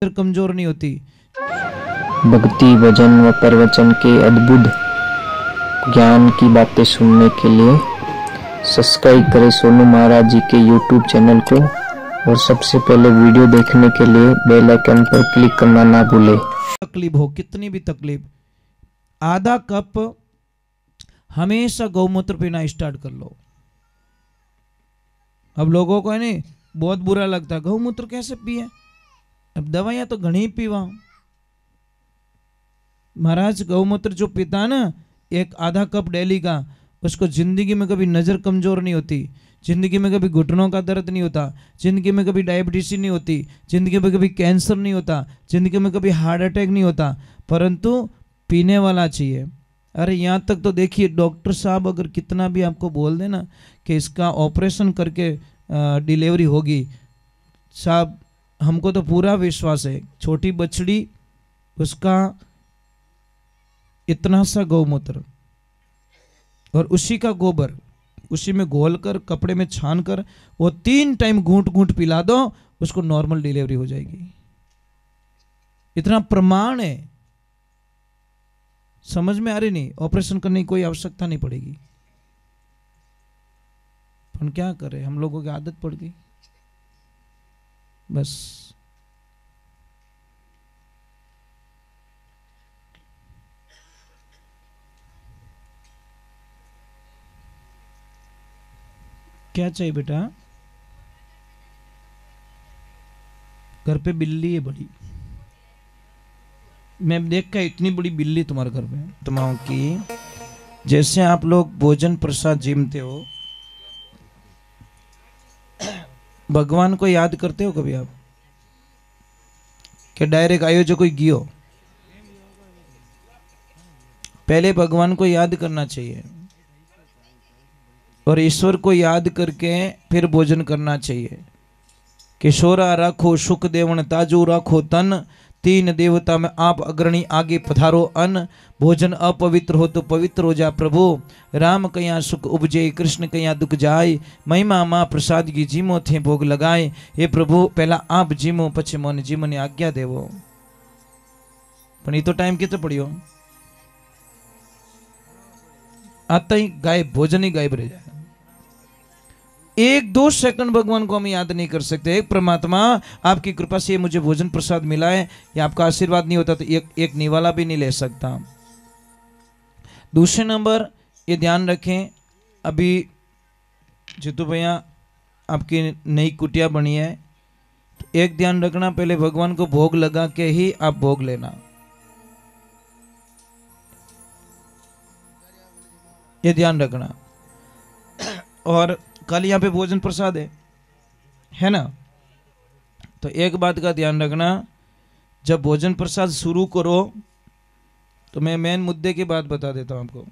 कमजोर नहीं होती। भक्ति भजन व प्रवचन के अद्भुत ज्ञान की बातें सुनने के लिए सब्सक्राइब करें सोनू महाराज जी के YouTube चैनल को और सबसे पहले वीडियो देखने के लिए बेल आइकन पर क्लिक करना ना भूलें। तकलीफ हो, कितनी भी तकलीफ, आधा कप हमेशा गौमूत्र पीना स्टार्ट कर लो। अब लोगों को है नहीं बहुत बुरा लगता, गौमूत्र कैसे पिए, अब दवाइयां तो घनी पीवा। महाराज गौमूत्र जो पीता है ना, एक आधा कप डेली का, उसको जिंदगी में कभी नजर कमजोर नहीं होती, जिंदगी में कभी घुटनों का दर्द नहीं होता, जिंदगी में कभी डायबिटीज नहीं होती, जिंदगी में कभी कैंसर नहीं होता, जिंदगी में कभी हार्ट अटैक नहीं होता, परंतु पीने वाला चाहिए। अरे यहाँ तक तो देखिए, डॉक्टर साहब अगर कितना भी आपको बोल देना कि इसका ऑपरेशन करके डिलीवरी होगी, साहब हमको तो पूरा विश्वास है, छोटी बछड़ी उसका इतना सा गौमूत्र और उसी का गोबर उसी में घोलकर कपड़े में छान कर वो 3 टाइम घूंट घूंट पिला दो, उसको नॉर्मल डिलीवरी हो जाएगी। इतना प्रमाण है, समझ में आ रही नहीं, ऑपरेशन करने की कोई आवश्यकता नहीं पड़ेगी। पर क्या करें, हम लोगों की आदत पड़ गई बस। क्या चाहिए बेटा? घर पे बिल्ली है बड़ी, मैं देख के इतनी बड़ी बिल्ली तुम्हारे घर पे तुम्हारों की। जैसे आप लोग भोजन प्रसाद जिमते हो, भगवान को याद करते हो कभी आप? कि डायरेक्ट आयो जो कोई गियो? पहले भगवान को याद करना चाहिए और ईश्वर को याद करके फिर भोजन करना चाहिए। किशोरा राखो सुख देवन ताजू राखो तन, 3 देवता में आप अग्रणी आगे पधारो अन्न। भोजन अपवित्र हो तो पवित्र हो जा प्रभु, राम कया सुख उपजे कृष्ण कया दुख जाय। महिमा माँ प्रसाद की जीमो थे भोग लगाए, हे प्रभु पहला आप जीमो पछे मोने जीमो ने आज्ञा देवो। पण ये तो टाइम कितने पड़ियो, आता ही गायब, भोजन ही गायब रह जाए। 1-2 सेकंड भगवान को हम याद नहीं कर सकते। एक परमात्मा आपकी कृपा से मुझे भोजन प्रसाद मिला है, या आपका आशीर्वाद नहीं होता तो एक निवाला भी नहीं ले सकता। दूसरे नंबर ये ध्यान रखें, अभी जितू भैया आपकी नई कुटिया बनी है, तो एक ध्यान रखना, पहले भगवान को भोग लगा के ही आप भोग लेना, ये ध्यान रखना। और कल यहाँ पे भोजन प्रसाद है ना, तो एक बात का ध्यान रखना, जब भोजन प्रसाद शुरू करो तो मैं मेन मुद्दे की बात बता देता हूँ आपको।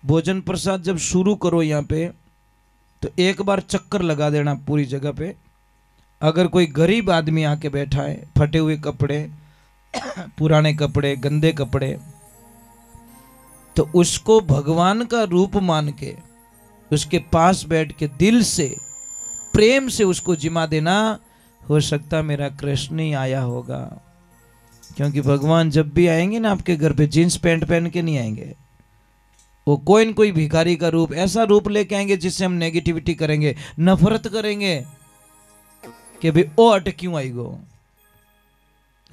भोजन प्रसाद जब शुरू करो यहाँ पे, तो एक बार चक्कर लगा देना पूरी जगह पे। अगर कोई गरीब आदमी आके बैठा है, फटे हुए कपड़े, पुराने कपड़े, गंदे कपड़े, तो उसको भगवान का रूप मान के उसके पास बैठ के दिल से प्रेम से उसको जिमा देना। हो सकता मेरा कृष्ण ही आया होगा, क्योंकि भगवान जब भी आएंगे ना आपके घर पे, जीन्स पैंट पहन के नहीं आएंगे, वो कोई न कोई भिखारी का रूप, ऐसा रूप लेके आएंगे जिससे हम नेगेटिविटी करेंगे, नफरत करेंगे कि भाई ओ अट क्यों आई गो।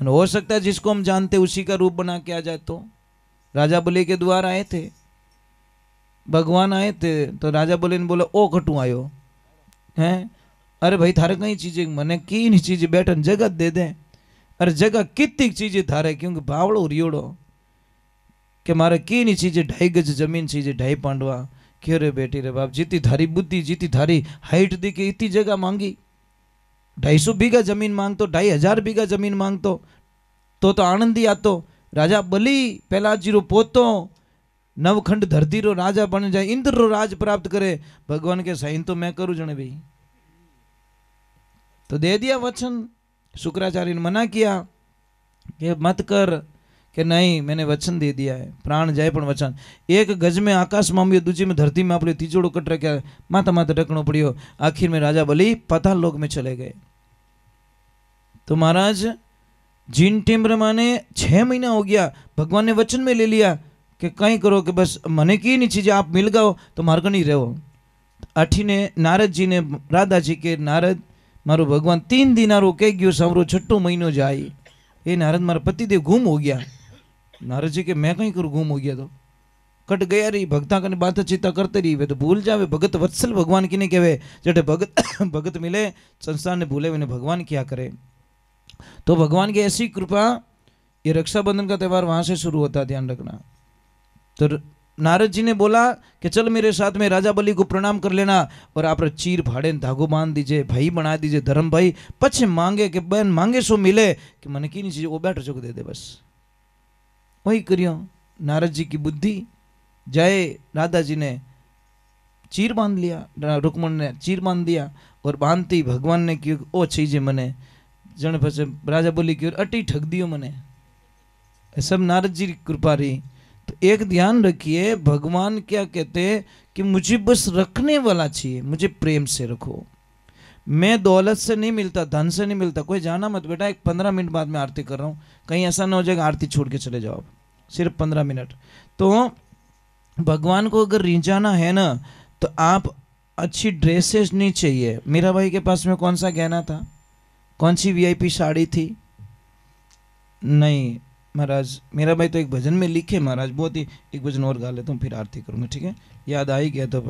हो सकता है जिसको हम जानते उसी का रूप बना के आ जाए। तो राजा बलि के द्वार आए थे, भगवान आए थे, तो राजा बोले ने बोला ओ घटू आयो हैं, अरे भाई थारे कई चीजें मने की नहीं चीजें बैठन जगह दे दे। अरे जगह कितनी चीजें थारे, क्योंकि भावड़ो रियोड़ो के मारे की नहीं चीजें 2.5 गज जमीन चीजें 2.5 पांडवा। क्यों रे बेटी रे बाप, जीती थारी बुद्धि, जीती थारी हाइट दी के इतनी जगह मांगी, 250 बीघा जमीन मांगतो, 2500 बीघा जमीन मांगतो तो आनंद ही आतो। राजा बलि पहला जीरो पोतो नवखंड धरती रो राजा बन जाए, इंद्र रो राज प्राप्त करे। भगवान के साइन तो मैं करूं जने भाई, तो दे दिया वचन। शुक्राचार्य ने मना किया कि मत कर, कि नहीं मैंने वचन दे दिया है, प्राण जाए पण वचन। 1 गज में आकाश में दूजी में धरती में आपने तीजोड़ो कट रखा, माथा माथा टकनो पड़ियो। आखिर में राजा बलि पाताल लोक में चले गए। तो महाराज जीन टेम्ब्रमा ने 6 महीना हो गया, भगवान ने वचन में ले लिया कि कहीं करो कि बस मने की नहीं चीज़ आप मिल गओ तो मार्ग नहीं रहो। अठी ने नारद जी ने राधा जी के नारद मारो भगवान 3 दिन आरो कह गयो सामरो 6ठो महीनो जाए। ये नारद मारा पतिदेव गुम हो गया। नारद जी के मैं कहीं करूँ गुम हो गया तो कट गया रही भक्ता कने बात चिंता करते रही वे तो भूल जावे। भगत वत्सल भगवान किने कहवे जटे भगत भगत मिले संसार ने भूले वे भगवान क्या करे। तो भगवान की ऐसी कृपा, ये रक्षाबंधन का त्यौहार वहां से शुरू होता, ध्यान रखना। तो नारद जी ने बोला कि चल मेरे साथ में राजा बलि को प्रणाम कर लेना और आप चीर फाड़े धागो बांध दीजिए, भाई बना दीजिए धर्म भाई। पछ मांगे कि बहन मांगे सो मिले कि मन की नहीं चीज वो बैठ चुक दे दे, बस वही करियो। नारद जी की बुद्धि जाए, राधा जी ने चीर बांध लिया, रुक्मण ने चीर बांध दिया और बांधती भगवान ने क्यों ओ चीजे मने जन पछे राजा बोली की अटी ठग दियो मने। सब नारद जी की कृपा रही। तो एक ध्यान रखिए, भगवान क्या कहते हैं कि मुझे बस रखने वाला चाहिए, मुझे प्रेम से रखो। मैं दौलत से नहीं मिलता, धन से नहीं मिलता। कोई जाना मत बेटा, एक 15 मिनट बाद में आरती कर रहा हूँ, कहीं ऐसा ना हो जाएगा आरती छोड़ के चले जाओ, सिर्फ 15 मिनट। तो भगवान को अगर रिझाना है ना तो आप अच्छी ड्रेसेस नहीं चाहिए। मीरा भाई के पास में कौन सा गहना था, कौन सी वीआईपी साड़ी थी? नहीं महाराज, मेरा भाई तो एक भजन में लिखे महाराज, बहुत ही एक भजन और गा लेता हूँ फिर आरती करूँगा, ठीक है? याद आ ही गया तो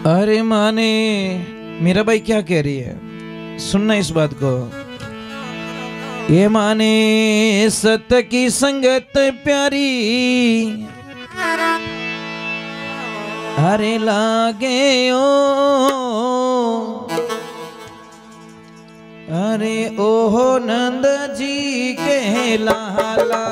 अरे माने मेरा भाई क्या कह रही है, सुनना इस बात को। ये माने सत्य की संगत प्यारी, अरे लागे ओ, अरे ओहो नंद जी के लाला